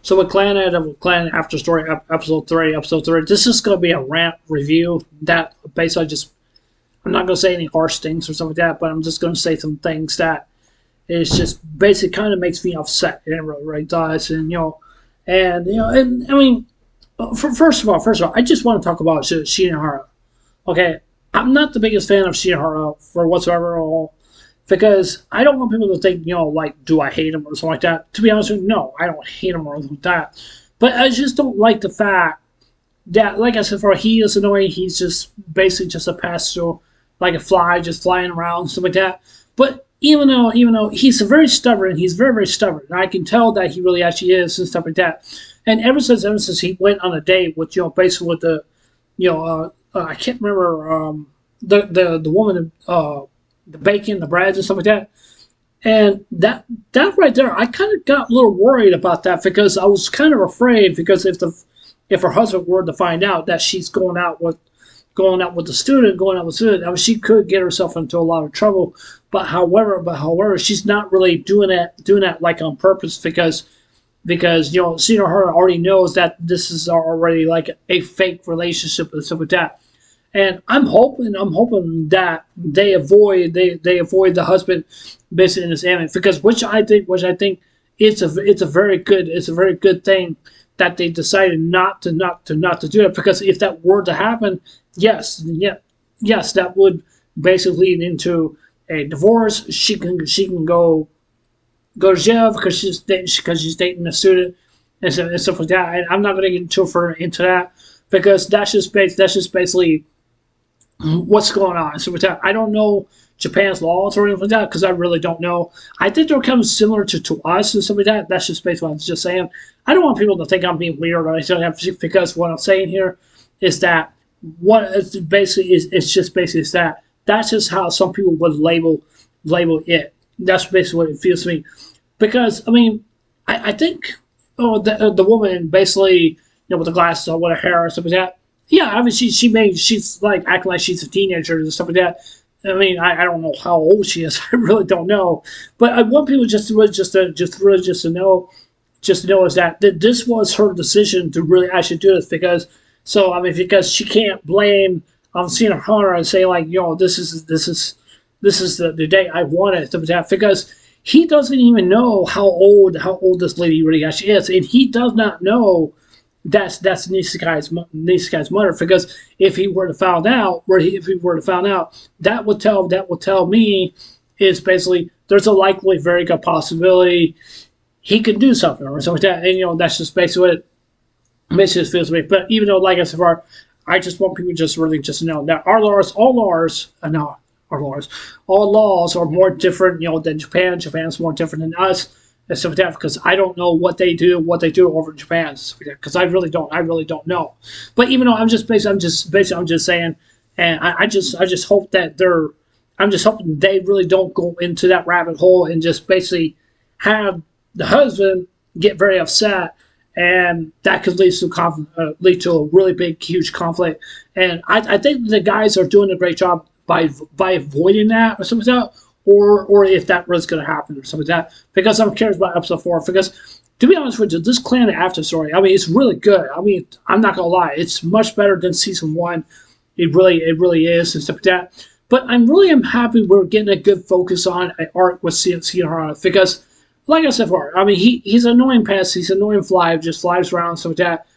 So with Clannad After Story episode 3, this is going to be a rant review that basically just, I'm not going to say any harsh things or something like that, but I'm just going to say some things that is just basically kind of makes me upset. It really does. And I mean, first of all, I just want to talk about Shinohara. Okay, I'm not the biggest fan of Shinohara for whatsoever at all, because I don't want people to think, like, do I hate him or something like that. To be honest with you, no, I don't hate him or anything like that. But I just don't like the fact that, like I said, for he is annoying. He's just basically just a passenger, like a fly, just flying around, stuff like that. But even though he's he's very very stubborn. And I can tell that he really actually is and stuff like that. And ever since he went on a date with basically with the I can't remember the woman the bacon, the breads, and stuff like that. And that right there, I kind of got a little worried about that because I was kind of afraid because if her husband were to find out that she's going out with the student, I mean, she could get herself into a lot of trouble. But however, she's not really doing that like on purpose because Shinohara already knows that this is already like a fake relationship and stuff like that. And I'm hoping that they avoid the husband basically in this anime because which I think it's a very good thing that they decided not to do it because if that were to happen, yes, that would basically lead into a divorce. She can go to jail because she's dating a student and stuff like that. And I'm not going to get too further into that because that's just basically what's going on. So with that, I don't know Japan's laws or anything like that because I really don't know. I think they're kind of similar to us and stuff like that. That's just basically what I'm just saying. I don't want people to think I'm being weird or anything like that because what I'm saying here is that what it's basically it's just basically is that that's just how some people would label it. That's basically what it feels to me. Because I mean, I think the woman basically with the glasses on, with her hair and stuff like that. Yeah, I mean she's like acting like she's a teenager and stuff like that. I mean I don't know how old she is. I really don't know. But I want people just to know is that this was her decision to really actually do this because so I mean because she can't blame Cena Hunter and say like this is the day I wanted stuff like that because he doesn't even know how old this lady really actually is and he does not know that's Nisekai's mother because if he were to find out, that would tell me is basically there's a likely very good possibility he could do something or something like that, and that's just basically what it basically feels to me. But even though, like I said, I just want people just really just to know that all laws are more different, than Japan. Japan's more different than us and stuff like that because I don't know what they do over in Japan because I really don't know. But even though I'm just saying, and I just hope that I'm just hoping they really don't go into that rabbit hole and just basically have the husband get very upset and that could lead to a really big, huge conflict. And I think the guys are doing a great job by avoiding that or something like that, or if that was going to happen or something like that. Because I'm curious about episode 4. Because to be honest with you, this Clannad After Story, I mean, it's really good. I mean, I'm not gonna lie, it's much better than season 1. It really is and stuff like that. But I'm happy we're getting a good focus on an arc with Ciara because, like I said before, I mean, he's an annoying pest, he's an annoying fly, just flies around and stuff like that.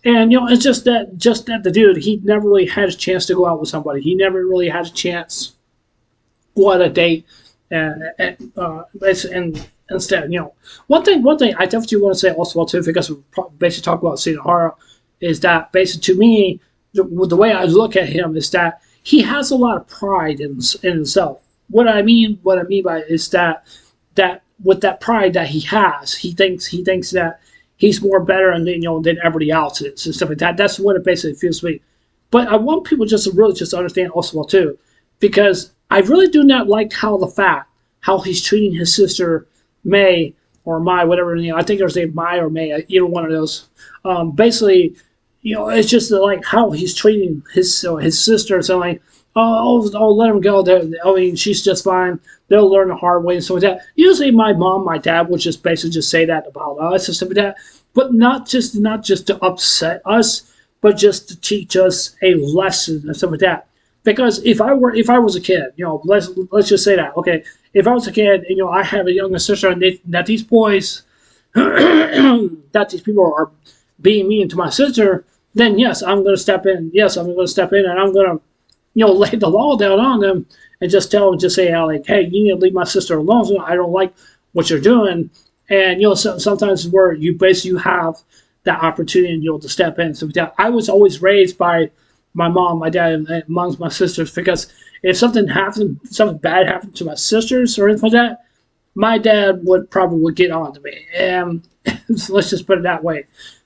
And it's just that the dude, he never really had a chance to go out with somebody. He never really had a chance to go on a date, and instead, one thing I definitely want to say also too, because we basically talk about Sinohara, is that basically to me, the way I look at him is that he has a lot of pride in himself. What I mean by it is that with that pride that he has, he thinks that he's more better than everybody else is and stuff like that. That's what it basically feels to me. But I want people just to really just understand also too, because I really do not like how he's treating his sister May or Mai, whatever. I think there's a Mai or May, either one of those. Basically, it's just like how he's treating his sister. So like let them go. I mean, she's just fine. They'll learn the hard way and stuff like that. Usually, my mom, my dad would just basically just say that about us and stuff like that, but not just to upset us, but just to teach us a lesson and stuff like that. Because if I was a kid, let's just say that, okay, if I was a kid and I have a younger sister and that these boys, that these people are being mean to my sister, then yes, I'm going to step in. Yes, I'm going to step in and I'm going to lay the law down on them and just tell them, just say, like, hey, you need to leave my sister alone. So I don't like what you're doing. And, sometimes where you basically have that opportunity, to step in. So I was always raised by my mom, my dad, and amongst my sisters, because if something bad happened to my sisters or anything like that, my dad would probably get on to me. And so let's just put it that way.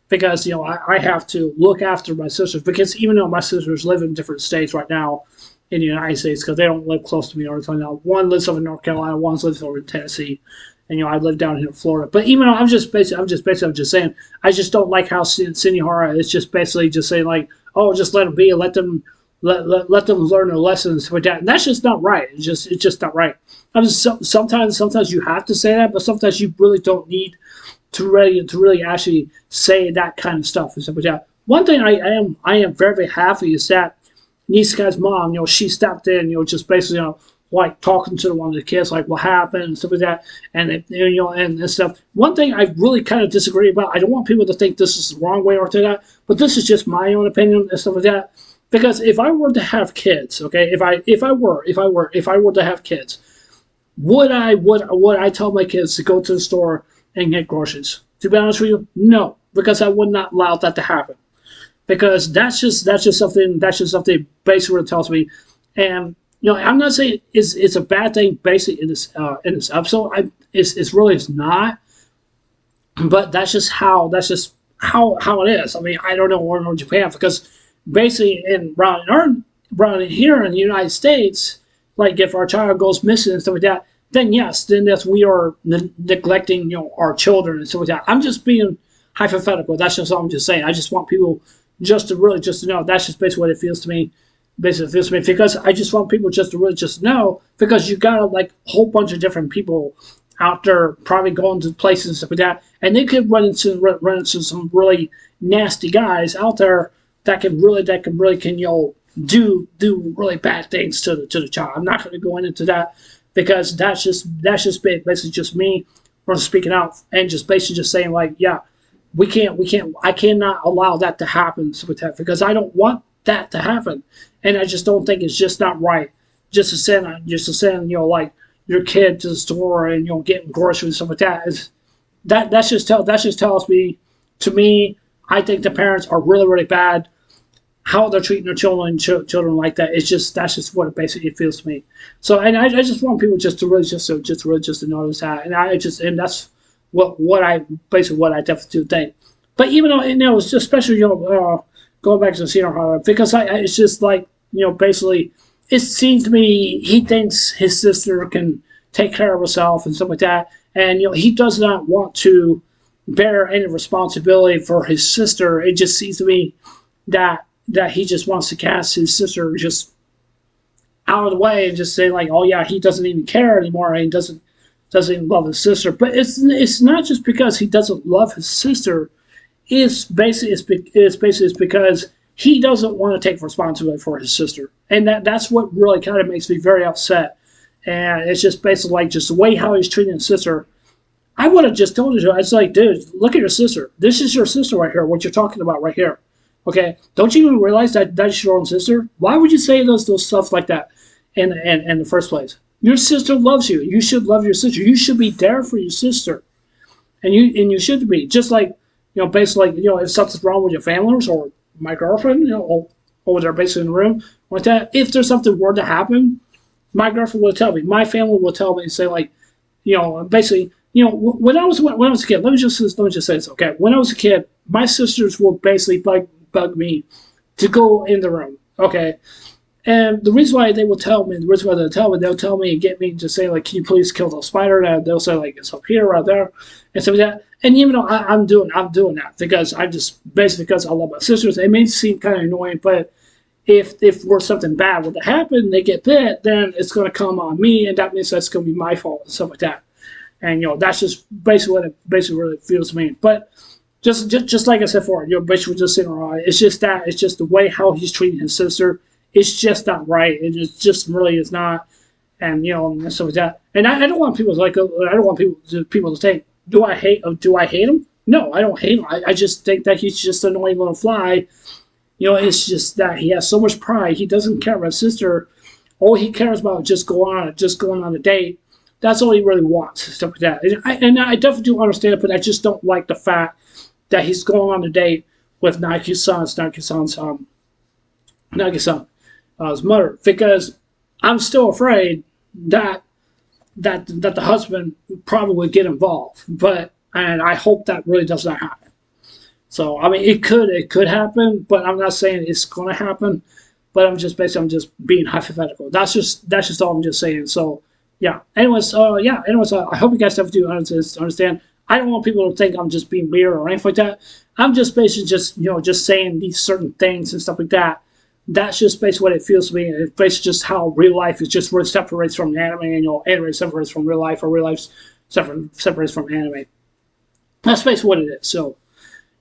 Because, I have to look after my sisters, because even though my sisters live in different states right now in the United States, because they don't live close to me or anything like that. One lives over in North Carolina, one lives over in Tennessee, and, I live down here in Florida. But even though I'm just saying, I just don't like how Senihara is just basically just saying, like, oh, just let them be, let them learn their lessons with that. And that's just not right. It's just not right. Sometimes you have to say that, but sometimes you really don't need to really actually say that kind of stuff and stuff like that. One thing I am very, very happy is that Nisaka's mom, she stepped in, just basically, like talking to one of the kids, like what happened and stuff like that, and and stuff. One thing I really kind of disagree about. I don't want people to think this is the wrong way or to that, but this is just my own opinion and stuff like that. Because if I were to have kids, okay, if I were to have kids, would I tell my kids to go to the store and get groceries? To be honest with you, no, because I would not allow that to happen. Because that's just something basically tells me. And I'm not saying it's a bad thing basically in this episode. It's not. But that's just how it is. I mean, I don't know where in Japan, because basically around here in the United States, like if our child goes missing and stuff like that, then yes, we are neglecting our children and stuff like that. I'm just being hypothetical. That's just all I'm just saying. I just want people just to know. That's just basically what it feels to me. Basically, it feels to me, because I just want people just to know, because you got like a whole bunch of different people out there probably going to places and stuff like that, and they could run into some really nasty guys out there that can really do really bad things to the child. I'm not going to go into that, because that's just basically just me from speaking out and just basically just saying, like, yeah, I cannot allow that to happen with that, because I don't want that to happen, and I just don't think it's just not right just to send like your kid to the store and getting groceries and stuff like that. That just tells me, to me, I think the parents are really, really bad. How they're treating their children like that, that's just what it basically feels to me. So, and I just want people to notice that, and that's what I definitely do think. But even though it's just especially going back to the scene, because it's just like basically it seems to me he thinks his sister can take care of herself and stuff like that, and he does not want to bear any responsibility for his sister. It just seems to me that he just wants to cast his sister just out of the way and just say, like, oh yeah, he doesn't even care anymore, and he doesn't even love his sister. But it's not just because he doesn't love his sister. It's because he doesn't want to take responsibility for his sister, and that's what really kind of makes me very upset. And it's just basically like just the way how he's treating his sister. I would have just told you, I was like, dude, look at your sister. This is your sister right here. What you're talking about right here. Okay, don't you even realize that that's your own sister? Why would you say those stuff like that in the first place? Your sister loves you. You should love your sister. You should be there for your sister, and you should be just like basically if something's wrong with your family or my girlfriend, over there basically in the room like that. If there's something were to happen, my girlfriend will tell me. My family will tell me and say, like, basically. When I was a kid, let me just say this, okay? When I was a kid, my sisters would basically bug me to go in the room, okay? And the reason why they'll tell me, they'll tell me and get me to say, like, can you please kill the spider? And they'll say, like, it's up here, right there, and stuff like that. And even though I'm doing that because I just basically because I love my sisters. It may seem kind of annoying, but if were something bad were to happen, they get bit, then it's going to come on me, and that means that's going to be my fault and stuff like that. And that's just basically what it really feels to me. But just like I said before, basically just saying, it's just the way how he's treating his sister. It's just not right. It just really is not. And and stuff like that. And I don't want people to I don't want people to think, do I hate him? No, I don't hate him. I just think that he's just an annoying little fly. It's just that he has so much pride. He doesn't care about his sister. All he cares about is just going on a date. That's all he really wants, stuff like that. And I definitely do understand it, but I just don't like the fact that he's going on a date with Nike-san's mother, because I'm still afraid that the husband probably would get involved, and I hope that really does not happen. So I mean, it could happen, but I'm not saying it's going to happen. But I'm just being hypothetical. That's just all I'm just saying. So yeah. Anyways, I hope you guys have to understand. I don't want people to think I'm just being weird or anything like that. I'm just basically just saying these certain things and stuff like that. That's just basically what it feels to me. It's basically just how real life is just really separates from anime, and anime separates from real life, or real life separates from anime. That's basically what it is. So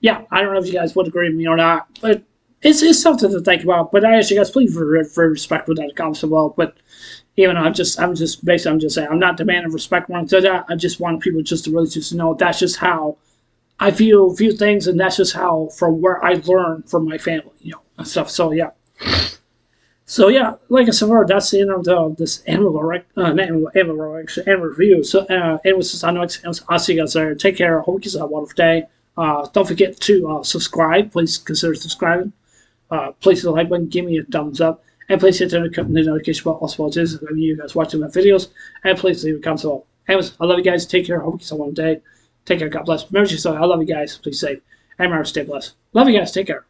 yeah, I don't know if you guys would agree with me or not, but it's something to think about. But I ask you guys, please for respect with that in the comments below. But even though I'm just saying, I'm not demanding respect when I say that. I just want people just to really just know that's just how I view things, and that's just how from where I learn from my family, and stuff. So yeah. So yeah, like I said, that's the end of this anime review. So anyways, I'll see you guys there. Take care. I hope you guys have a wonderful day. Don't forget to subscribe. Please consider subscribing. Please hit the like button, give me a thumbs up, and please hit the notification bell also while you guys watching my videos, and please leave a comment below. Anyways, I love you guys. Take care. I hope you guys have a wonderful day. Take care. God bless. Remember yourself. I love you guys. Please stay safe. And remember, stay blessed. Love you guys. Take care.